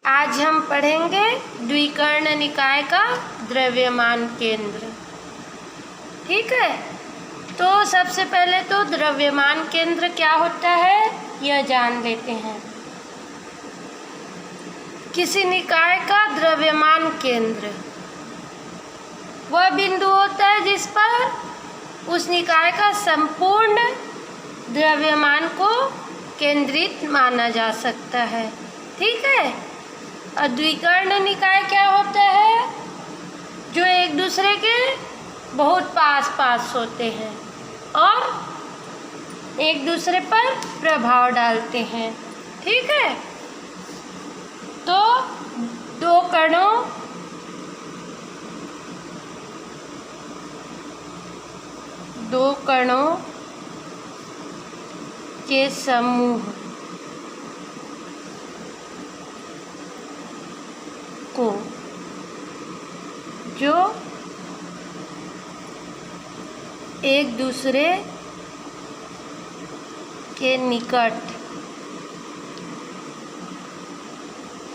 आज हम पढ़ेंगे द्विकर्ण निकाय का द्रव्यमान केंद्र। ठीक है, तो सबसे पहले तो द्रव्यमान केंद्र क्या होता है यह जान लेते हैं। किसी निकाय का द्रव्यमान केंद्र वह बिंदु होता है जिस पर उस निकाय का संपूर्ण द्रव्यमान को केंद्रित माना जा सकता है। ठीक है, और द्विकर्ण निकाय क्या होता है? जो एक दूसरे के बहुत पास पास होते हैं और एक दूसरे पर प्रभाव डालते हैं। ठीक है, तो दो कणों के समूह को जो एक दूसरे के निकट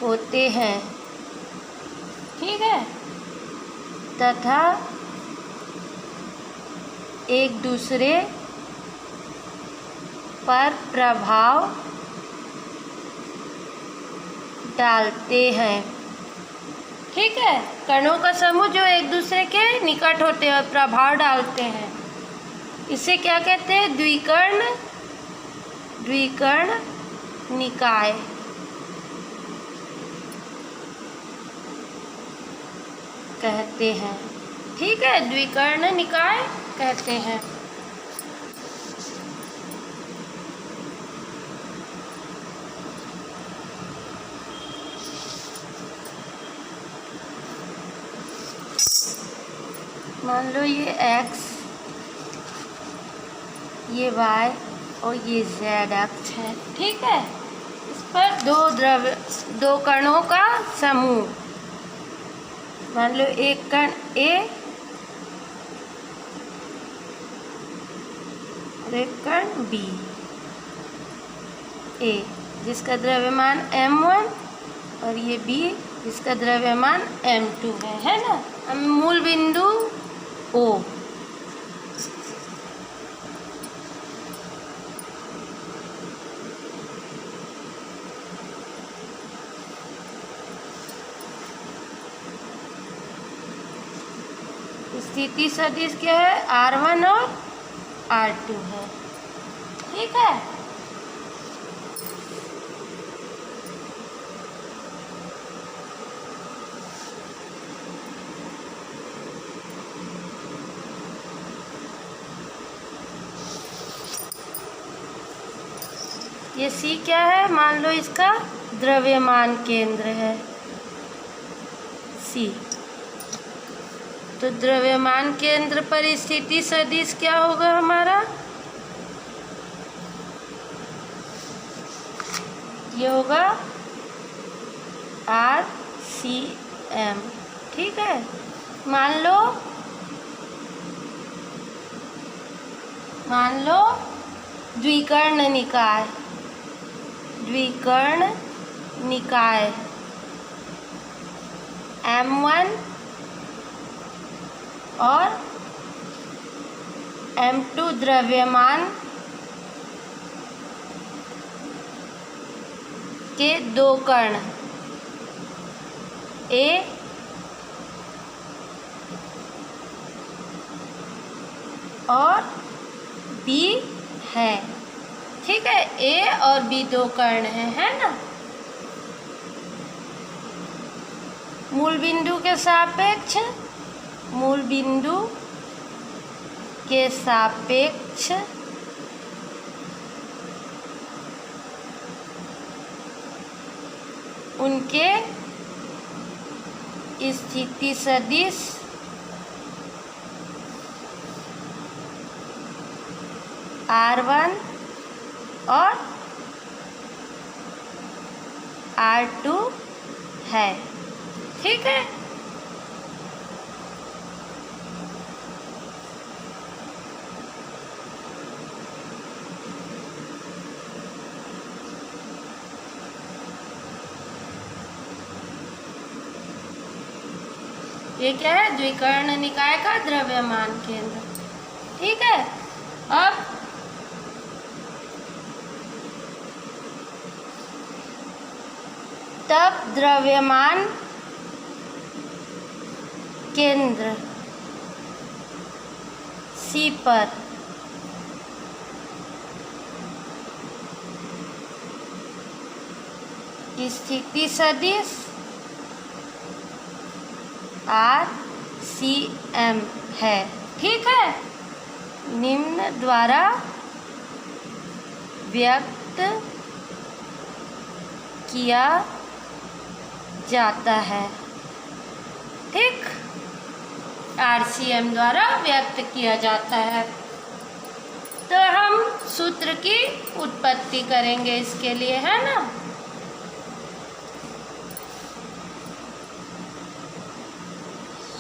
होते हैं, ठीक है, तथा एक दूसरे पर प्रभाव डालते हैं। ठीक है, कणों का समूह जो एक दूसरे के निकट होते हैं और प्रभाव डालते हैं, इसे क्या कहते हैं? द्विकर्ण निकाय कहते हैं। ठीक है, द्विकर्ण निकाय कहते हैं। मान लो ये x, ये y और ये z अक्ष है। ठीक है, इस पर दो कणों का समूह, मान लो एक कण A और एक कण B, A जिसका द्रव्यमान m1 और ये B जिसका द्रव्यमान m2 है ना। मूल बिंदु O, स्थिति सदिश क्या है? R1 और R2 है। ठीक है, ये C क्या है? मान लो इसका द्रव्यमान केंद्र है C। तो द्रव्यमान केंद्र पर स्थिति सदिश क्या होगा हमारा? ये होगा RCM। ठीक है, मान लो द्विकर्ण निकाय M1 और M2 द्रव्यमान के दो कण A और B है। ठीक है, A और B दो कण है ना। मूल बिंदु के सापेक्ष उनके स्थिति सदिश R1 और R2 है। ठीक है, ये क्या है? द्विकर्ण निकाय का द्रव्यमान केंद्र। ठीक है। अब तब द्रव्यमान केंद्र C पर स्थिति सदिश RCM है। ठीक है। निम्न द्वारा व्यक्त किया जाता है। ठीक, RCM द्वारा व्यक्त किया जाता है। तो हम सूत्र की उत्पत्ति करेंगे इसके लिए, है ना।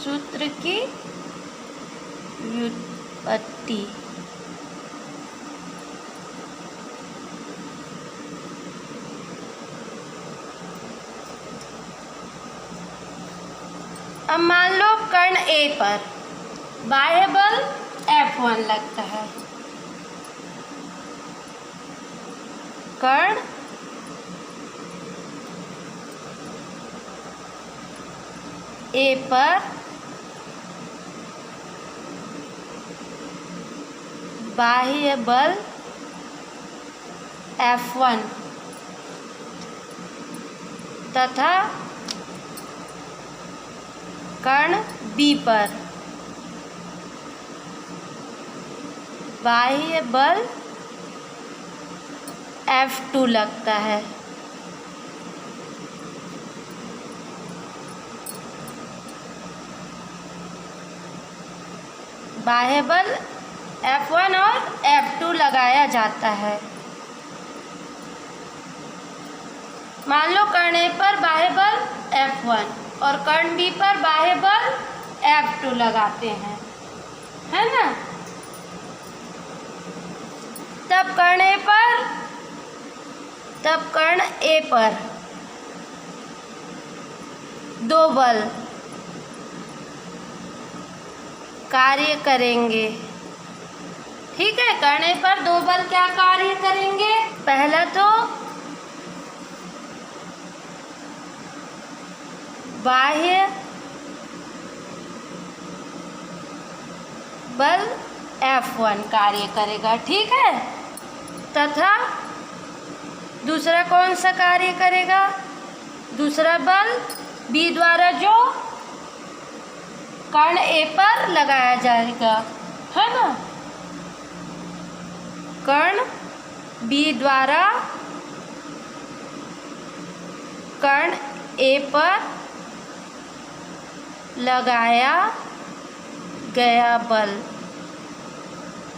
सूत्र की व्युत्पत्ति। अब मान लो कण A पर बाह्य बल F1 लगता है। कण A पर बाह्य बल F1 तथा कण B पर बाह्य बल F2 लगता है। बाह्य बल F1 और F2 लगाया जाता है। मान लो कण A पर बाह्य बल F1 और कण B पर बाह्य बल F2 लगाते हैं, है ना। तब कण A पर दो बल कार्य करेंगे। ठीक है। कण A पर दो बल क्या कार्य करेंगे? पहला तो बाह्य बल F1 कार्य करेगा। ठीक है। तथा दूसरा कौन सा कार्य करेगा? दूसरा बल B द्वारा जो कण A पर लगाया जाएगा, है ना। कण B द्वारा कण A पर लगाया गया बल।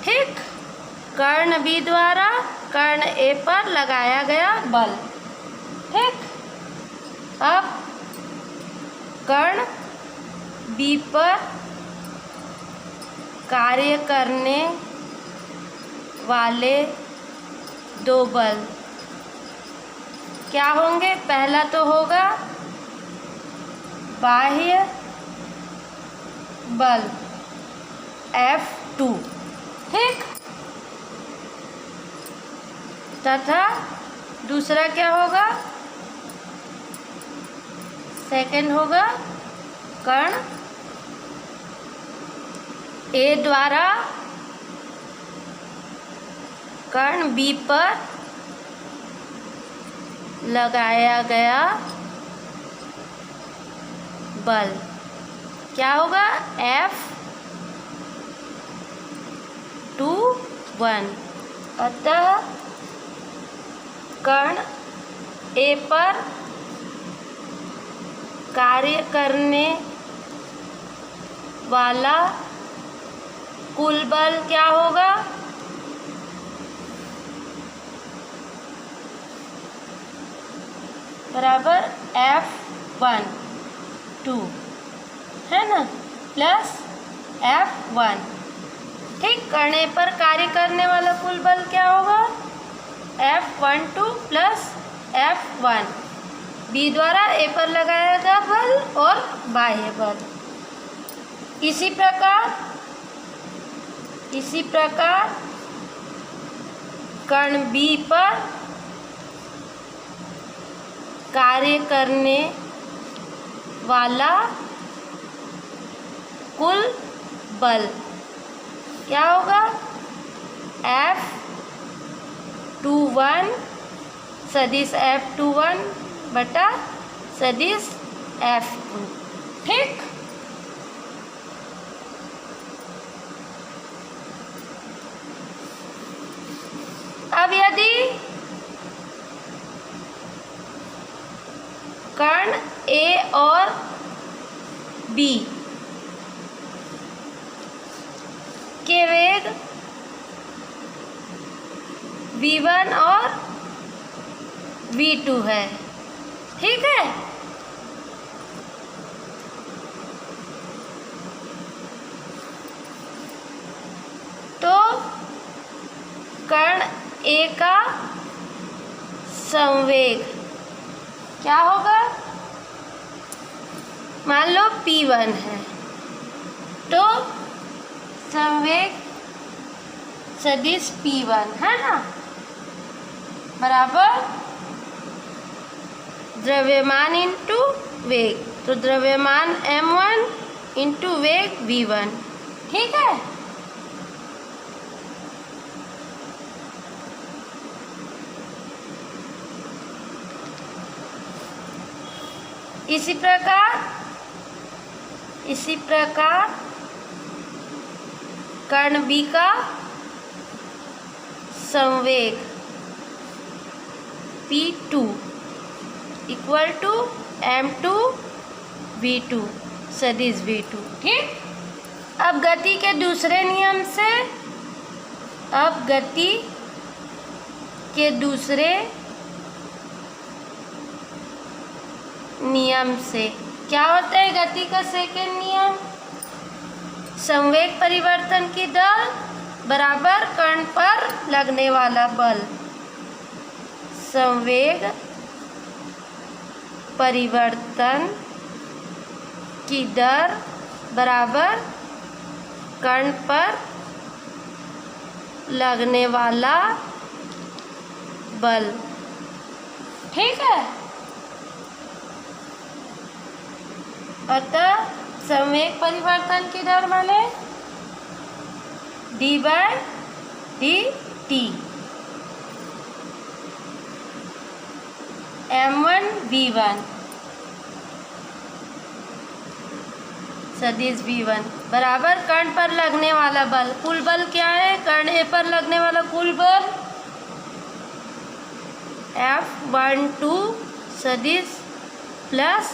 ठीक, कर्ण B द्वारा कर्ण A पर लगाया गया बल। ठीक, अब कर्ण B पर कार्य करने वाले दो बल क्या होंगे? पहला तो होगा बाह्य बल F2, ठीक, तथा दूसरा क्या होगा? सेकंड होगा कण A द्वारा कण B पर लगाया गया बल क्या होगा? F21। अतः कण A पर कार्य करने वाला कुल बल क्या होगा? बराबर F12, है ना, प्लस F1। ठीक, कण A पर कार्य करने वाला कुल बल क्या होगा? F12 प्लस F1, B द्वारा A पर लगाया गया बल और बाह्य बल। इसी प्रकार कण B पर कार्य करने वाला कुल बल क्या होगा? F21 सदिश F21 बटा सदिश F2। ठीक। अब यदि कण A और B के वेग V1 और V2 है, ठीक है, तो कण A का संवेग क्या होगा? मान लो P1 है, तो संवेग सदिश P1 है ना, बराबर द्रव्यमान इंटू वेग, तो द्रव्यमान m1 इंटू वेग v1। ठीक है। इसी प्रकार कण B का संवेग P2 equal to m2 v2 सदिश v2। ठीक। अब गति के दूसरे नियम से, क्या होता है गति का सेकंड नियम? संवेग परिवर्तन की दर बराबर कण पर लगने वाला बल। संवेग परिवर्तन की दर बराबर कण पर लगने वाला बल। ठीक है। अतः संवेग परिवर्तन की दर माने d/dt m1 v1 सदिश v1 बराबर कण पर लगने वाला बल। कुल बल क्या है? कण A पर लगने वाला कुल बल F12 सदिश प्लस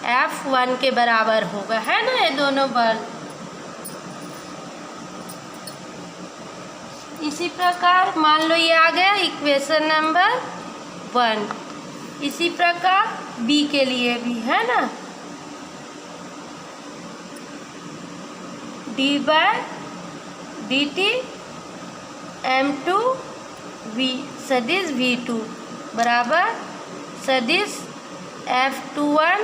F1 के बराबर होगा, है ना, ये दोनों बल। इसी प्रकार मान लो ये आ गया इक्वेशन नंबर 1। इसी प्रकार B के लिए भी, है ना, d/dt m2 v सदिश v2 बराबर सदिश F21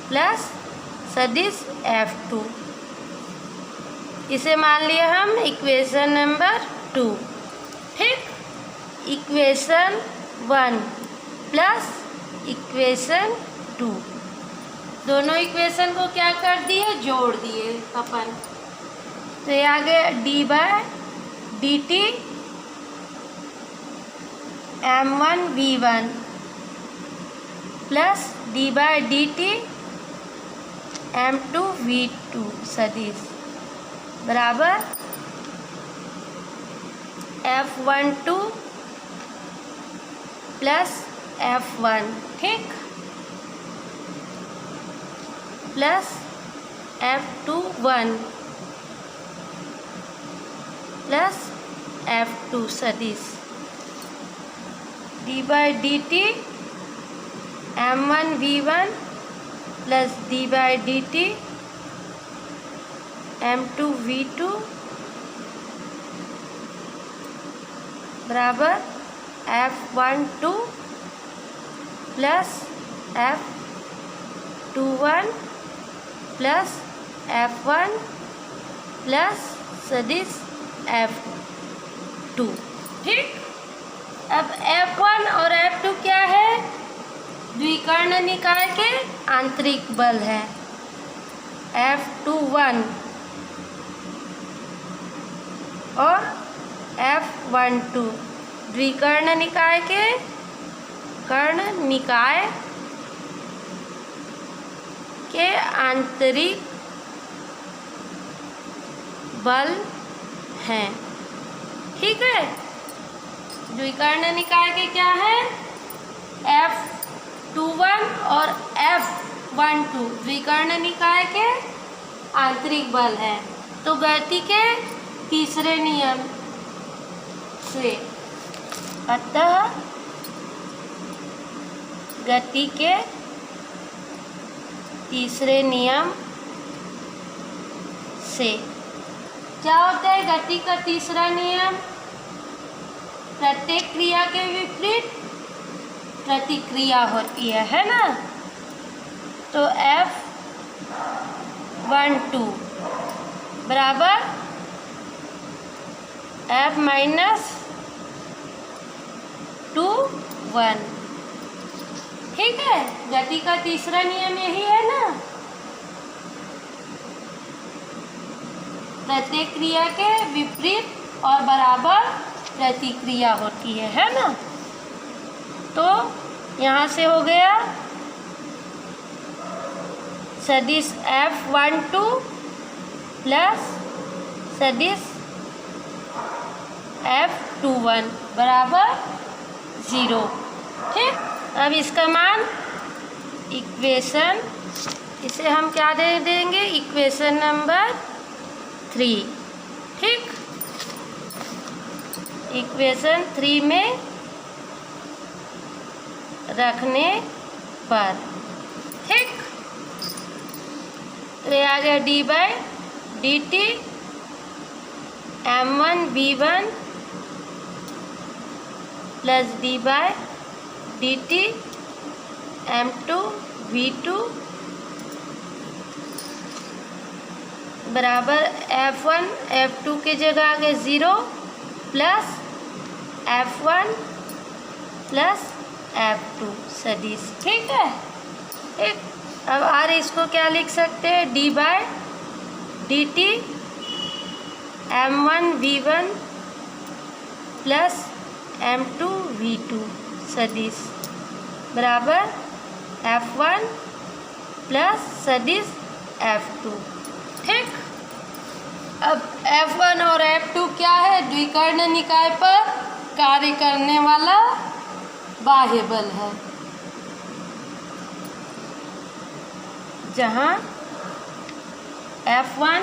प्लस सदिश F2। इसे मान लिया हम इक्वेशन नंबर 2। ठीक। इक्वेशन 1 प्लस इक्वेशन 2, दोनों इक्वेशन को क्या कर दिए? जोड़ दिए अपन। तो ये आ गया d/dt m1 v1 plus d/dt m2 v2 सदिश बराबर F12 प्लस F1। ठीक। प्लस F21 प्लस F2 सदिश d/dt m1 v1 plus d/dt m2 v2 बराबर F12 plus F21 plus F1 plus सदिश F2। ठीक, अब F1 और F2 क्या है? द्विकर्ण निकाय के आंतरिक बल है। F21 और F12 द्विकर्ण निकाय के कर्ण निकाय के आंतरिक बल हैं। ठीक है, द्विकर्ण निकाय के क्या है? F21 और F12 द्विकर्ण निकाय के आंतरिक बल है। तो गति के तीसरे नियम से, अतः गति के तीसरे नियम से क्या होता है? गति का तीसरा नियम, प्रत्येक क्रिया के विपरीत प्रतिक्रिया होती है ना। तो F12 बराबर F-2 1। ठीक है, गति का तीसरा नियम यही है ना, प्रत्येक क्रिया के विपरीत और बराबर प्रतिक्रिया होती है ना। तो यहाँ से हो गया सदिश F12 प्लस सदिश F21 बराबर 0। ठीक, अब इसका मान इक्वेशन, इसे हम क्या दे देंगे? Equation number 3। ठीक, इक्वेशन 3 में रखने पर, ठीक, तो ये आ गया d/dt m1v1 plus d/dt m2v2 बराबर F1 F2 की जगह आ गए 0 प्लस F1 प्लस F2 सदिश। ठीक है, ठीक, अब आर इसको क्या लिख सकते हैं? d/dt m1v1 प्लस m2v2 सदिश बराबर F1 प्लस सदिश F2। ठीक, अब F1 और F2 क्या है? द्विकर्ण निकाय पर कार्य करने वाला बाह्य बल है, जहाँ F1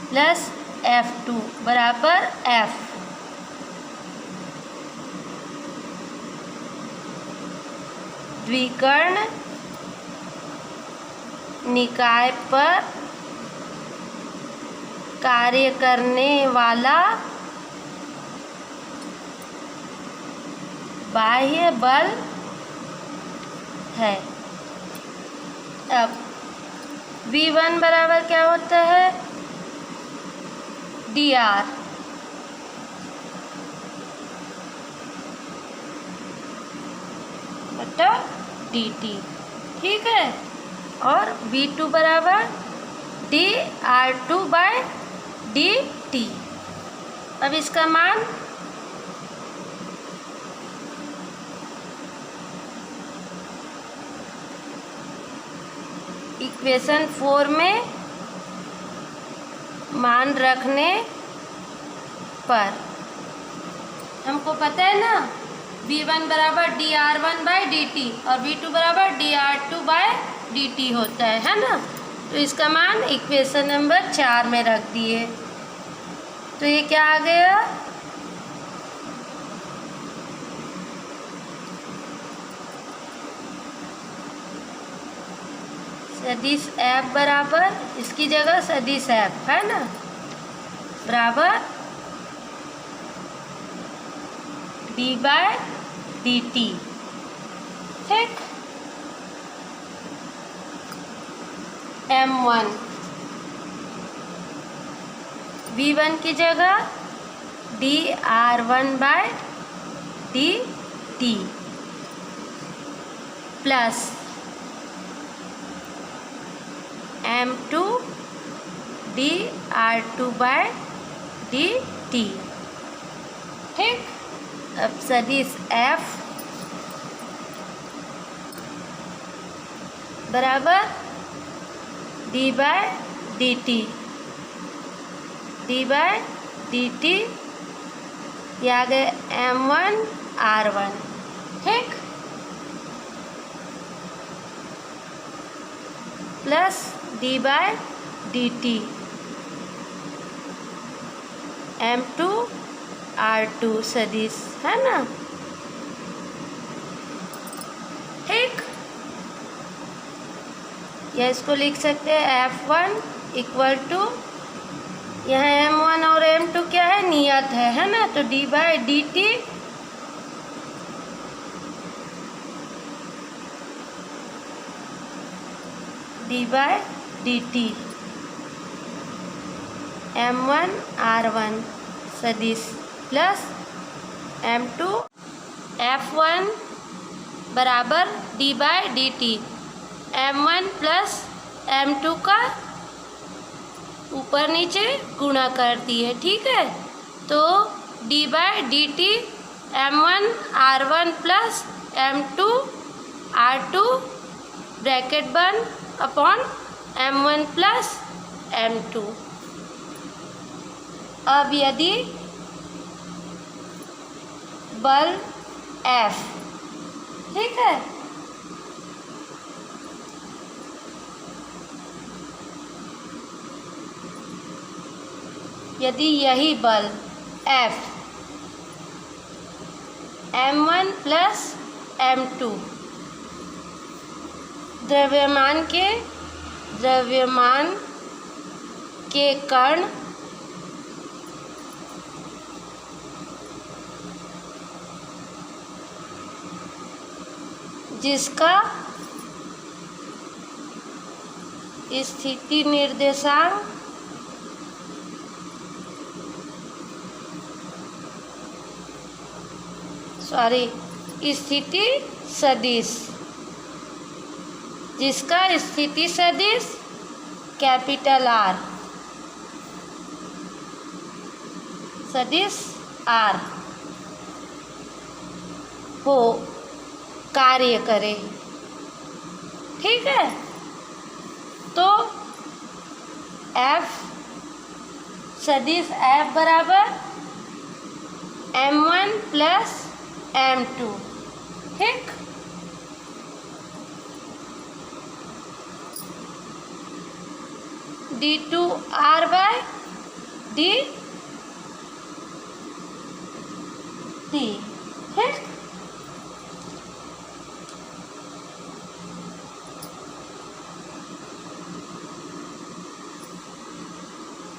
प्लस F2 बराबर F। द्विकर्ण निकाय पर कार्य करने वाला बाह्य बल है। अब V1 बराबर क्या होता है? dr बटा dt। ठीक है, और V2 बराबर dr2/dt। अब इसका मान इक्वेशन 4 में मान रखने पर हमको पता है ना, V1 बराबर dr1/dt और V2 बराबर dr2/dt होता है ना। तो इसका मान इक्वेशन नंबर 4 में रख दिए। तो ये क्या आ गया? सदिश F बराबर, इसकी जगह सदिश F है ना, बराबर d/dt। ठीक, M1, V1 की जगह dR1/dt प्लस M2 dR2/dt। ठीक, अब सदिश F बराबर d/dt, d/dt, ये आ गए M1 R1। ठीक, प्लस d/dt M2 R2 सदिश है ना। ठीक, या इसको लिख सकते हैं F1 इक्वल टू, यहाँ M1 और M2 क्या है, नियत है ना, तो d/dt d/dt M1 R1 सदिश प्लस M2 F1 बराबर d/dt M1 प्लस M2 का ऊपर नीचे गुणा कर दिए। ठीक है, तो d/dt M1 R1 plus M2 R2 bracket बंद अपॉन M1 प्लस M2। अब यदि बल F, ठीक है, यदि यही बल F M1 प्लस M2 द्रव्यमान के कण जिसका स्थिति निर्देशांक स्थिति सदिश, जिसका स्थिति सदिश कैपिटल R सदिश R हो कार्य करे। ठीक है, तो F सदिश F बराबर M1 प्लस M2। ठीक, d/dt। ठीक,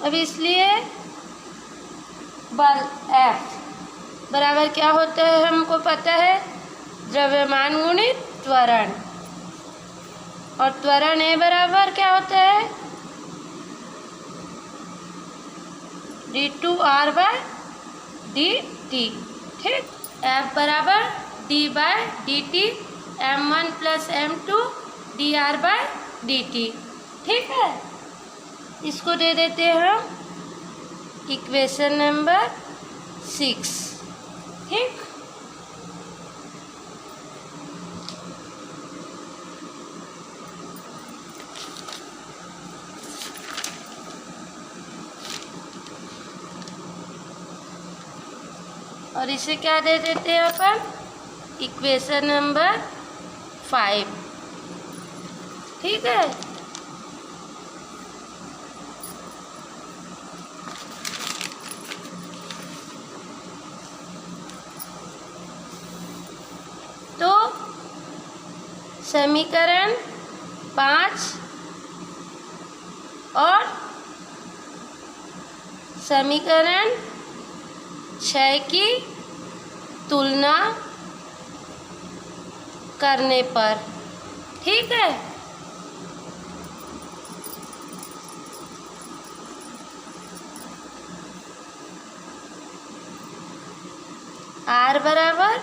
अब इसलिए बल F बराबर क्या होता है, हमको पता है, द्रव्यमान गुणित त्वरण, और त्वरण A बराबर क्या होता है, d/dt। ठीक, F बराबर d/dt M1 plus M2 dR/dt। ठीक है, इसको दे देते हैं हम इक्वेशन नंबर 6। ठीक, और इसे क्या दे देते हैं अपन, इक्वेशन नंबर 5। ठीक है, तो समीकरण 5 और समीकरण 6 की तुलना करने पर, ठीक है, r बराबर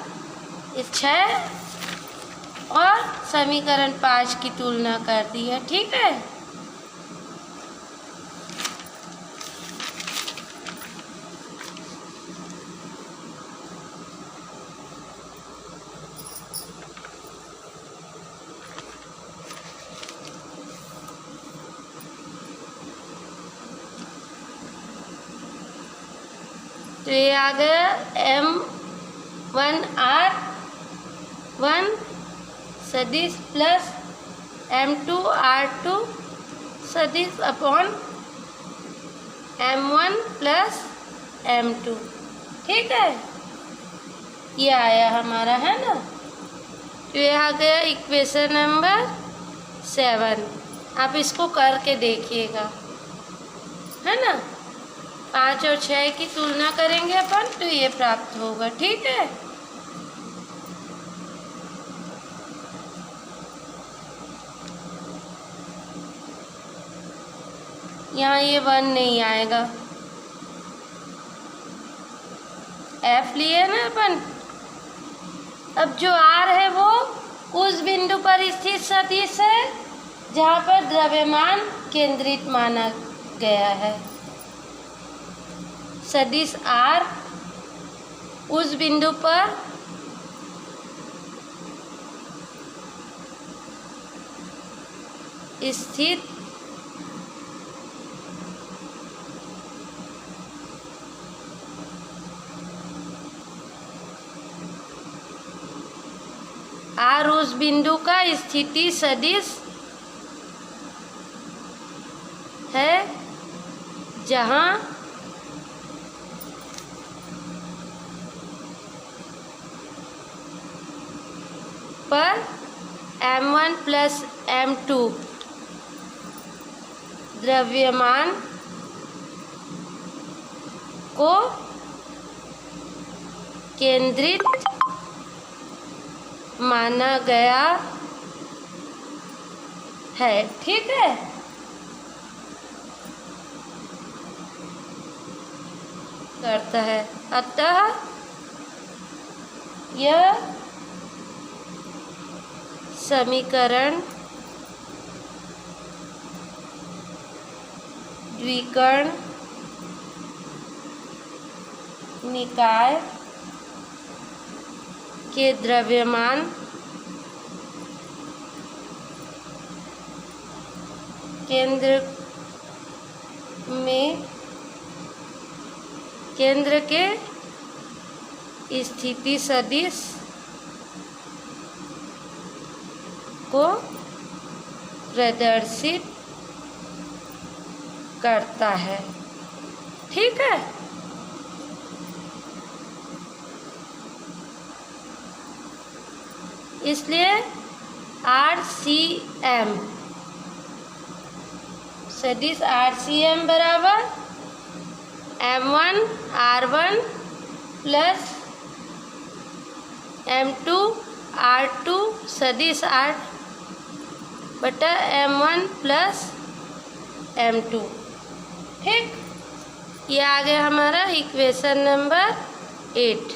इस 6 और समीकरण 5 की तुलना कर दी है। ठीक है, तो ये आ गया M1R1 सदिश प्लस M2R2 सदिश अपॉन M1 प्लस M2। ठीक है, ये आया हमारा, है ना। तो ये आ गया इक्वेशन नंबर 7। आप इसको करके देखिएगा, है ना। 5 और 6 की तुलना करेंगे अपन तो ये प्राप्त होगा। ठीक है, यहाँ ये 1 नहीं आएगा, F लिए ना अपन। अब जो R है वो उस बिंदु पर स्थित सदिश है जहाँ पर द्रव्यमान केंद्रित माना गया है। सदिश R उस बिंदु पर स्थित R उस बिंदु का स्थिति सदिश है जहाँ पर M1 प्लस M2 द्रव्यमान को केंद्रित माना गया है। ठीक है, करता है। अतः यह समीकरण द्विकर्ण निकाय के द्रव्यमान केंद्र के स्थिति सदिश को प्रदर्शित करता है। ठीक है, इसलिए RCM सदिश RCM बराबर M1R1 प्लस M2R2 सदिश R बटा M1 प्लस M2। ठीक, ये आ गया हमारा इक्वेशन नंबर 8।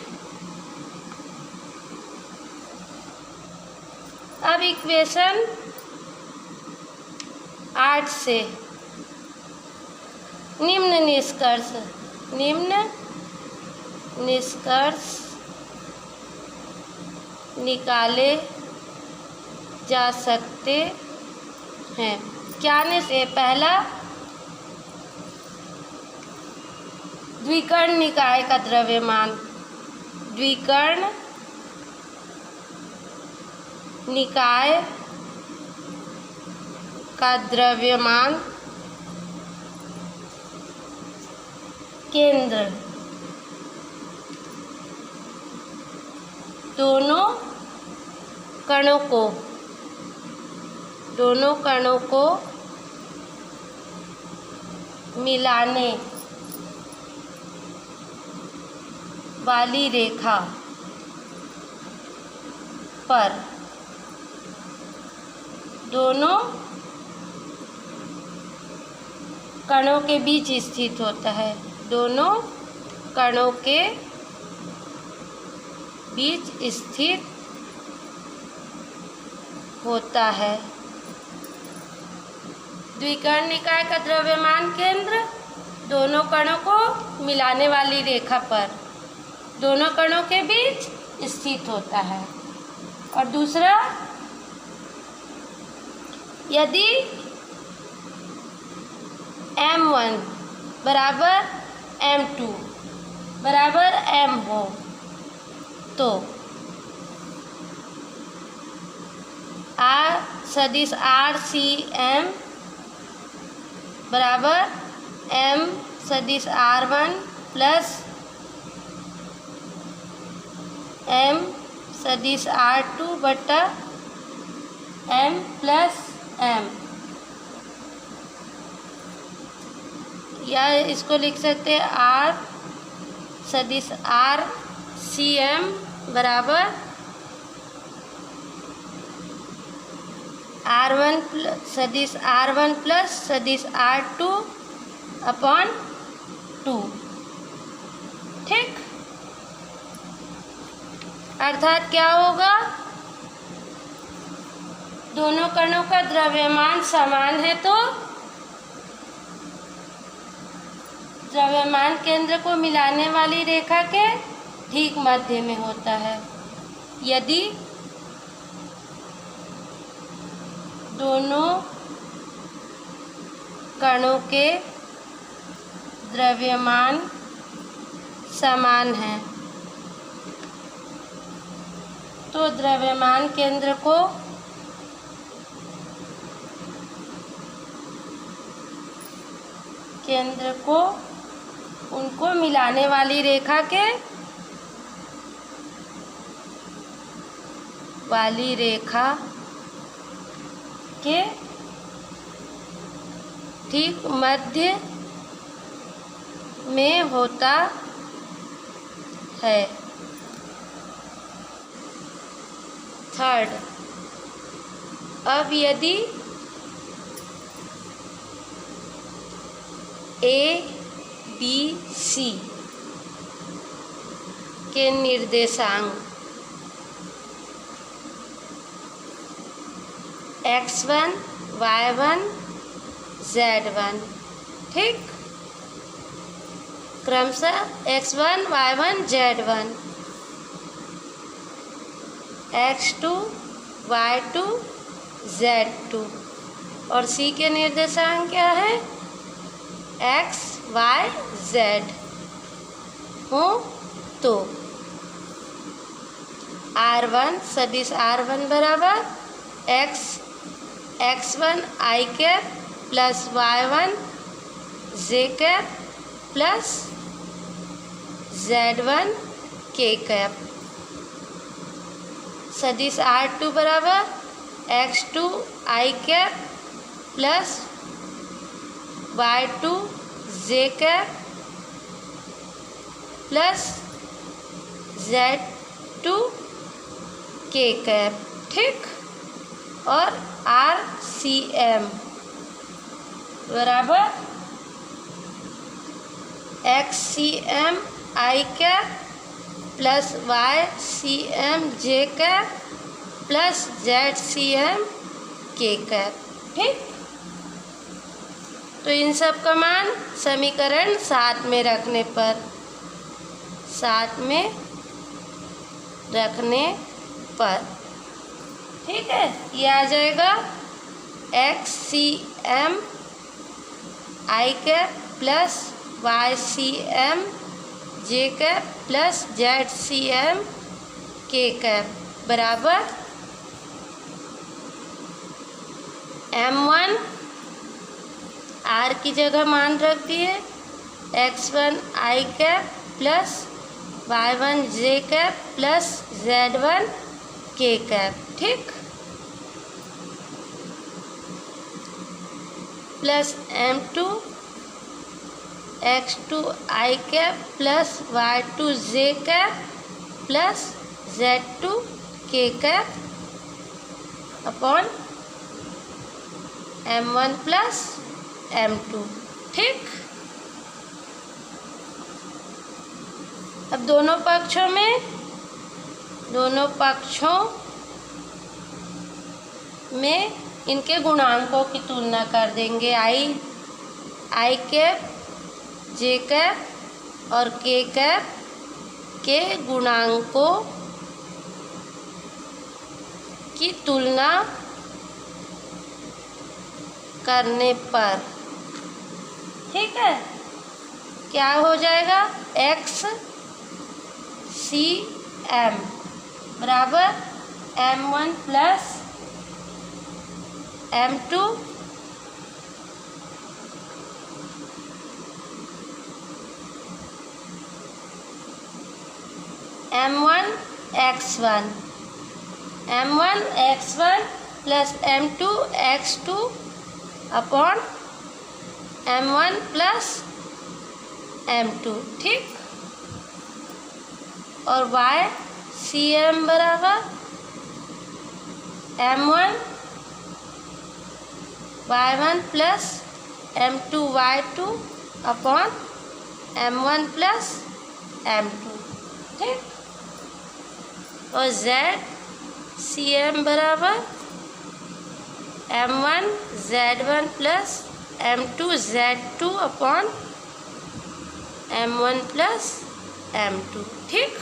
अब इक्वेशन 8 से निम्न निष्कर्ष निकाले जा सकते हैं। क्या से पहला, द्विकर्ण निकाय का द्रव्यमान, द्विकर्ण निकाय का द्रव्यमान केंद्र दोनों कणों को मिलाने वाली रेखा पर दोनों कणों के बीच स्थित होता है। दोनों कणों के बीच स्थित होता है। द्विकर्ण निकाय का द्रव्यमान केंद्र दोनों कणों को मिलाने वाली रेखा पर दोनों कणों के बीच स्थित होता है। और दूसरा, यदि M1 बराबर M2 बराबर M हो तो R सदिश RCM बराबर M सदिश R1 प्लस M सदिश R2 बटा M प्लस M, या इसको लिख सकते हैं R सदिश RCM बराबर R1 सदिश R1 प्लस सदिश R2 अपॉन 2। ठीक, अर्थात क्या होगा, दोनों कणों का द्रव्यमान समान है तो द्रव्यमान केंद्र को मिलाने वाली रेखा के ठीक मध्य में होता है। यदि दोनों कणों के द्रव्यमान समान हैं तो द्रव्यमान केंद्र को उनको मिलाने वाली रेखा के ठीक मध्य में होता है। थर्ड, अब यदि ABC के निर्देशांक X1 Y1 Z1, ठीक, क्रमशः X1 Y1 Z1, X2 Y2 Z2 और C के निर्देशांक क्या है, X Y Z हो तो R1 सदिश R1 बराबर X1 I cap plus Y1 J cap plus Z1 K cap, सदिश R2 बराबर X2 I cap plus Y2 J cap plus Z2 K cap, ठीक, और RCM बराबर XCM I cap plus YCM J cap plus ZCM K cap, ठीक। तो इन सब का मान समीकरण 7 में रखने पर ठीक है, ये आ जाएगा XCM I cap plus YCM J cap plus ZCM K cap बराबर M1 R की जगह मान रख दिए X1 I cap plus Y1 J cap plus Z1 K cap, ठीक, plus M2 X2 I cap plus Y2 J cap plus Z2 K cap upon M1 plus M2, ठीक। अब दोनों पक्षों में दोनों पक्षों में इनके गुणांकों की तुलना कर देंगे। आई कैप, जे कैप और के कैप के गुणांकों की तुलना करने पर, ठीक है, क्या हो जाएगा? एक्स सी एम बराबर M1 plus M2 M1 x1 plus M2 x2 upon M1 plus M2, ठीक। और y सी एम बराबर M1 y1 plus M2 y2 upon M1 plus M2, ठीक। और z सी एम बराबर M1 z1 plus M2 z2 upon M1 plus M2, ठीक।